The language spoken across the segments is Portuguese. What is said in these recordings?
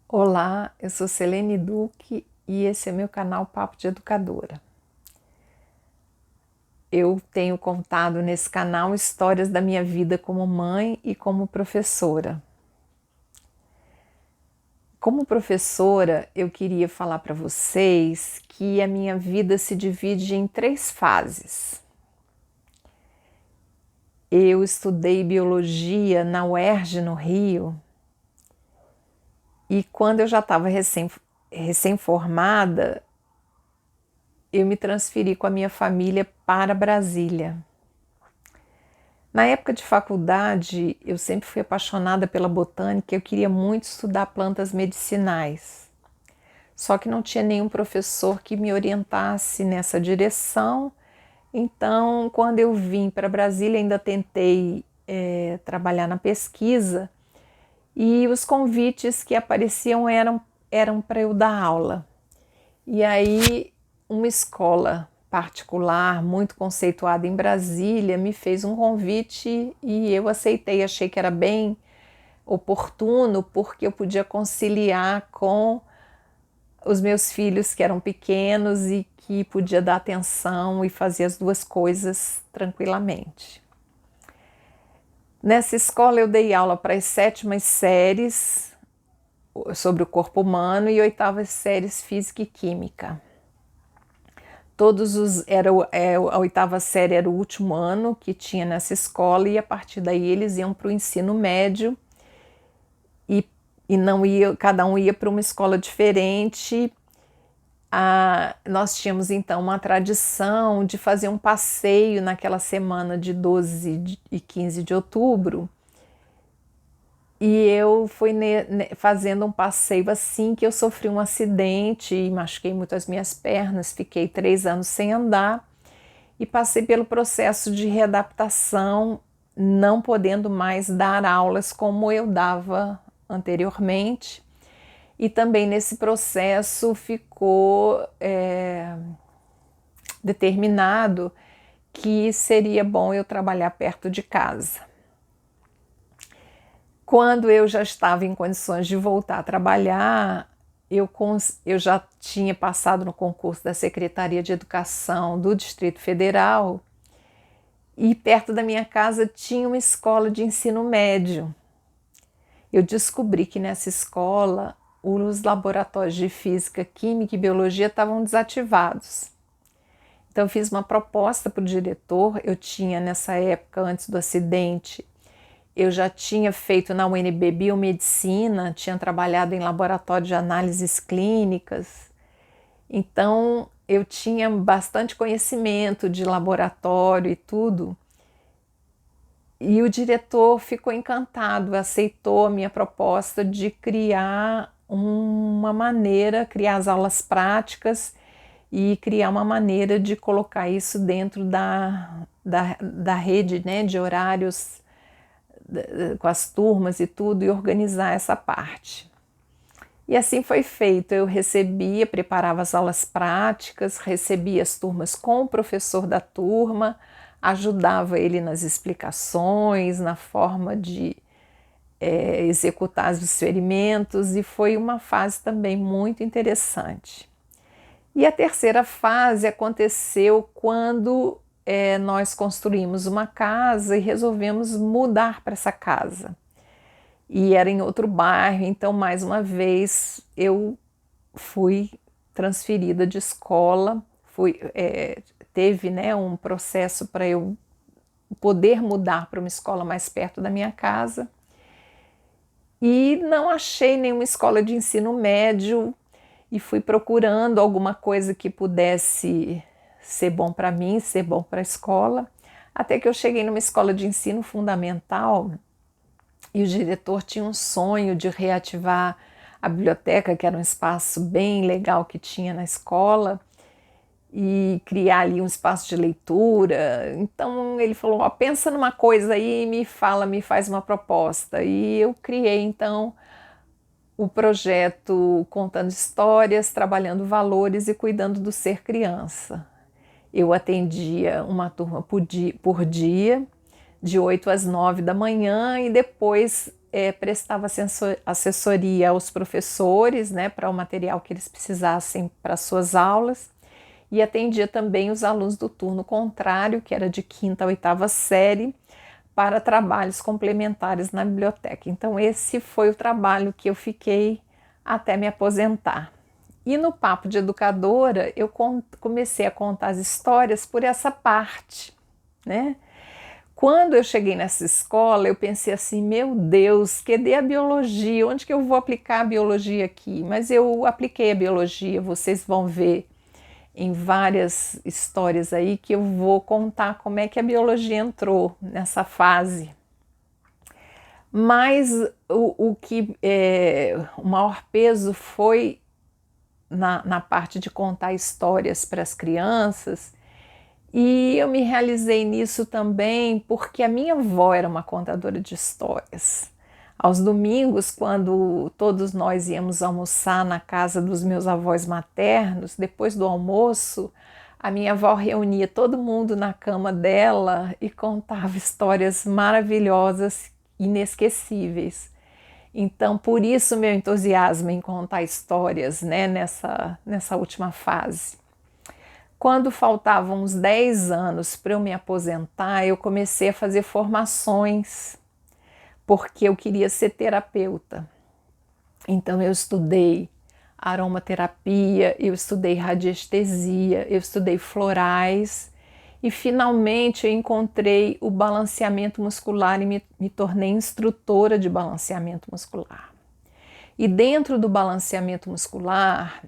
Olá, eu sou Selene Duque e esse é meu canal Papo de Educadora. Eu tenho contado nesse canal histórias da minha vida como mãe e como professora. Como professora, eu queria falar para vocês que a minha vida se divide em 3 fases. Eu estudei biologia na UERJ, no Rio, e quando eu já estava recém-formada, eu me transferi com a minha família para Brasília. Na época de faculdade, eu sempre fui apaixonada pela botânica, eu queria muito estudar plantas medicinais. Só que não tinha nenhum professor que me orientasse nessa direção. Então, quando eu vim para Brasília, ainda tentei trabalhar na pesquisa e os convites que apareciam eram para eu dar aula. E aí, uma escola particular, muito conceituada em Brasília, me fez um convite e eu aceitei. Achei que era bem oportuno, porque eu podia conciliar com os meus filhos que eram pequenos e que podia dar atenção e fazer as duas coisas tranquilamente. Nessa escola eu dei aula para as 7ª séries sobre o corpo humano e 8ª séries física e química. A 8ª série era o último ano que tinha nessa escola e a partir daí eles iam para o ensino médio e não ia, cada um ia para uma escola diferente. Nós tínhamos então uma tradição de fazer um passeio naquela semana de 12 e 15 de outubro. E eu fui fazendo um passeio assim que eu sofri um acidente e machuquei muito as minhas pernas, fiquei 3 anos sem andar e passei pelo processo de readaptação, não podendo mais dar aulas como eu dava anteriormente. E também nesse processo ficou determinado que seria bom eu trabalhar perto de casa. Quando eu já estava em condições de voltar a trabalhar, eu já tinha passado no concurso da Secretaria de Educação do Distrito Federal e perto da minha casa tinha uma escola de ensino médio. Eu descobri que nessa escola os laboratórios de física, química e biologia estavam desativados. Então eu fiz uma proposta para o diretor. Eu tinha nessa época, antes do acidente, eu já tinha feito na UNB biomedicina, tinha trabalhado em laboratório de análises clínicas, então eu tinha bastante conhecimento de laboratório e tudo. E o diretor ficou encantado, aceitou a minha proposta de criar criar as aulas práticas e criar uma maneira de colocar isso dentro da rede, né, de horários com as turmas e tudo, e organizar essa parte. E assim foi feito. Eu preparava as aulas práticas, recebia as turmas com o professor da turma, ajudava ele nas explicações, na forma de executar os experimentos, e foi uma fase também muito interessante. E a terceira fase aconteceu quando nós construímos uma casa e resolvemos mudar para essa casa. E era em outro bairro, então mais uma vez eu fui transferida de escola, teve, né, um processo para eu poder mudar para uma escola mais perto da minha casa. E não achei nenhuma escola de ensino médio e fui procurando alguma coisa que pudesse ser bom para mim, ser bom para a escola, até que eu cheguei numa escola de ensino fundamental e o diretor tinha um sonho de reativar a biblioteca, que era um espaço bem legal que tinha na escola, e criar ali um espaço de leitura. Então ele falou: ó, pensa numa coisa aí e me faz uma proposta. E eu criei então o projeto Contando Histórias, Trabalhando Valores e Cuidando do Ser Criança. Eu atendia uma turma por dia, de 8 às 9 da manhã, e depois prestava assessoria aos professores, né, para o material que eles precisassem para suas aulas, e atendia também os alunos do turno contrário, que era de 5ª a 8ª série, para trabalhos complementares na biblioteca. Então esse foi o trabalho que eu fiquei até me aposentar. E no Papo de Educadora eu comecei a contar as histórias por essa parte, né? Quando eu cheguei nessa escola, eu pensei assim, meu Deus, cadê a biologia? Onde que eu vou aplicar a biologia aqui? Mas eu apliquei a biologia, vocês vão ver em várias histórias aí que eu vou contar como é que a biologia entrou nessa fase. Mas o maior peso foi na parte de contar histórias para as crianças, e eu me realizei nisso também porque a minha avó era uma contadora de histórias. Aos domingos, quando todos nós íamos almoçar na casa dos meus avós maternos, depois do almoço, a minha avó reunia todo mundo na cama dela e contava histórias maravilhosas, inesquecíveis. Então, por isso meu entusiasmo em contar histórias, né, nessa última fase. Quando faltavam uns 10 anos para eu me aposentar, eu comecei a fazer formações, porque eu queria ser terapeuta. Então eu estudei aromaterapia, eu estudei radiestesia, eu estudei florais e finalmente eu encontrei o balanceamento muscular e me tornei instrutora de balanceamento muscular. E dentro do balanceamento muscular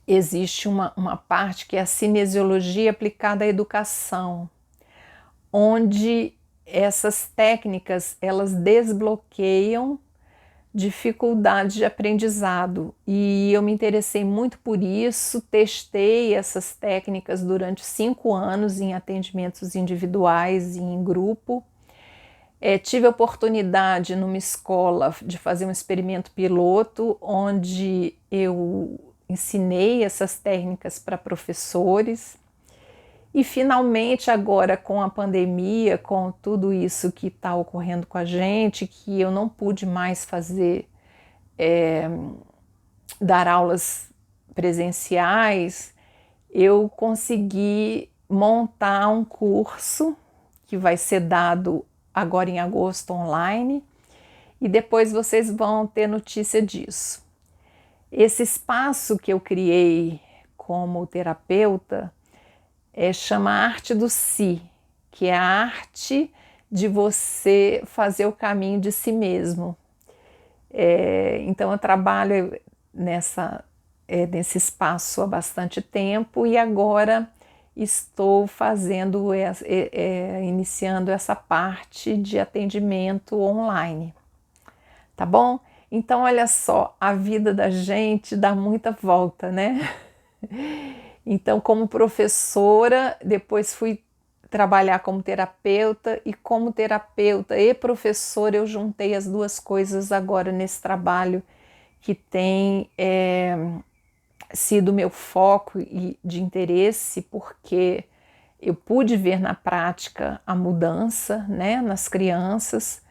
existe uma parte que é a cinesiologia aplicada à educação, onde essas técnicas elas desbloqueiam dificuldades de aprendizado, e eu me interessei muito por isso, testei essas técnicas durante 5 anos em atendimentos individuais e em grupo. Tive a oportunidade numa escola de fazer um experimento piloto, onde eu ensinei essas técnicas para professores. E finalmente agora com a pandemia, com tudo isso que está ocorrendo com a gente, que eu não pude mais dar aulas presenciais, eu consegui montar um curso que vai ser dado agora em agosto online, e depois vocês vão ter notícia disso. Esse espaço que eu criei como terapeuta chama Arte do Si, que é a arte de você fazer o caminho de si mesmo. Então eu trabalho nesse espaço há bastante tempo, e agora estou iniciando essa parte de atendimento online. Tá bom? Então olha só, a vida da gente dá muita volta, né? Então, como professora, depois fui trabalhar como terapeuta, e como terapeuta e professora eu juntei as duas coisas agora nesse trabalho que tem sido meu foco e de interesse, porque eu pude ver na prática a mudança, né, nas crianças.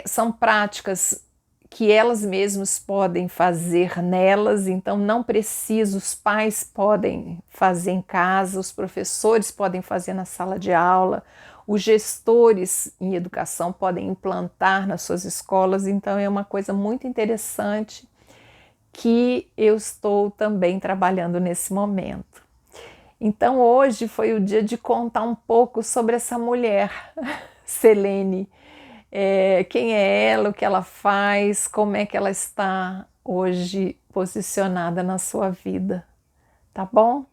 São práticas que elas mesmas podem fazer nelas, então não precisa, os pais podem fazer em casa, os professores podem fazer na sala de aula, os gestores em educação podem implantar nas suas escolas. Então é uma coisa muito interessante que eu estou também trabalhando nesse momento. Então hoje foi o dia de contar um pouco sobre essa mulher, Selene. Quem é ela, o que ela faz, como é que ela está hoje posicionada na sua vida, tá bom?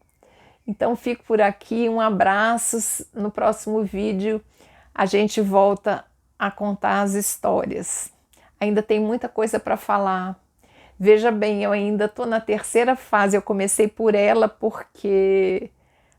Então fico por aqui, um abraço, no próximo vídeo a gente volta a contar as histórias. Ainda tem muita coisa para falar. Veja bem, eu ainda estou na 3ª fase, eu comecei por ela porque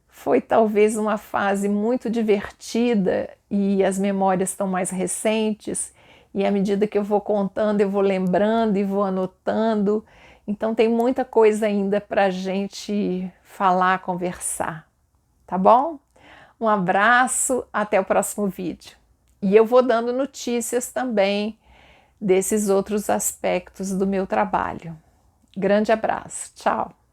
foi talvez uma fase muito divertida e as memórias estão mais recentes, e à medida que eu vou contando, eu vou lembrando e vou anotando. Então tem muita coisa ainda para a gente falar, conversar, tá bom? Um abraço, até o próximo vídeo. E eu vou dando notícias também desses outros aspectos do meu trabalho. Grande abraço, tchau!